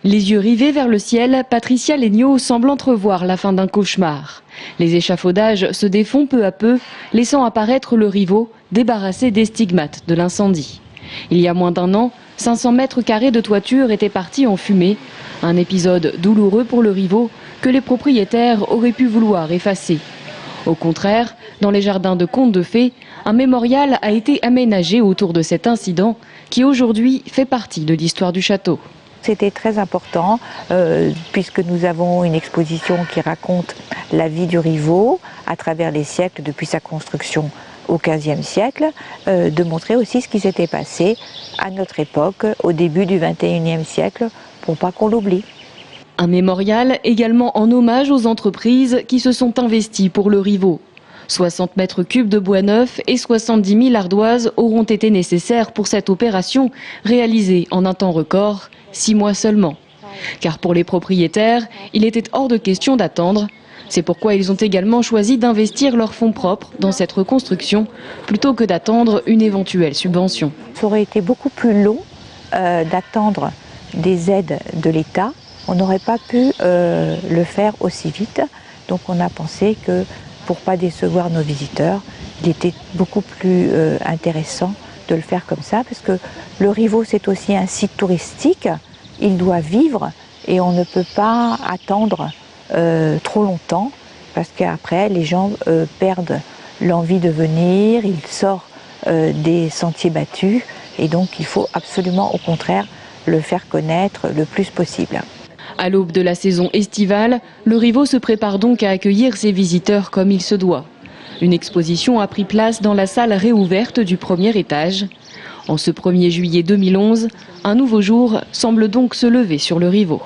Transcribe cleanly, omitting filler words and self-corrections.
Les yeux rivés vers le ciel, Patricia Legnaud semble entrevoir la fin d'un cauchemar. Les échafaudages se défont peu à peu, laissant apparaître le Rivaux, débarrassé des stigmates de l'incendie. Il y a moins d'un an, 500 mètres carrés de toiture étaient partis en fumée. Un épisode douloureux pour le Rivaux que les propriétaires auraient pu vouloir effacer. Au contraire, dans les jardins de Contes de Fées, un mémorial a été aménagé autour de cet incident qui aujourd'hui fait partie de l'histoire du château. C'était très important puisque nous avons une exposition qui raconte la vie du Rivaux à travers les siècles depuis sa construction au XVe siècle, de montrer aussi ce qui s'était passé à notre époque au début du XXIe siècle pour pas qu'on l'oublie. Un mémorial également en hommage aux entreprises qui se sont investies pour le Rivaux. 60 mètres cubes de bois neuf et 70 000 ardoises auront été nécessaires pour cette opération réalisée en un temps record, 6 mois seulement. Car pour les propriétaires, il était hors de question d'attendre. C'est pourquoi ils ont également choisi d'investir leurs fonds propres dans cette reconstruction plutôt que d'attendre une éventuelle subvention. Ça aurait été beaucoup plus long d'attendre des aides de l'État. On n'aurait pas pu le faire aussi vite. Donc on a pensé que pour ne pas décevoir nos visiteurs, il était beaucoup plus intéressant de le faire comme ça, parce que le Rivaux c'est aussi un site touristique, il doit vivre et on ne peut pas attendre trop longtemps, parce qu'après les gens perdent l'envie de venir, ils sortent des sentiers battus, et donc il faut absolument au contraire le faire connaître le plus possible. À l'aube de la saison estivale, le Rivaux se prépare donc à accueillir ses visiteurs comme il se doit. Une exposition a pris place dans la salle réouverte du premier étage. En ce 1er juillet 2011, un nouveau jour semble donc se lever sur le Rivaux.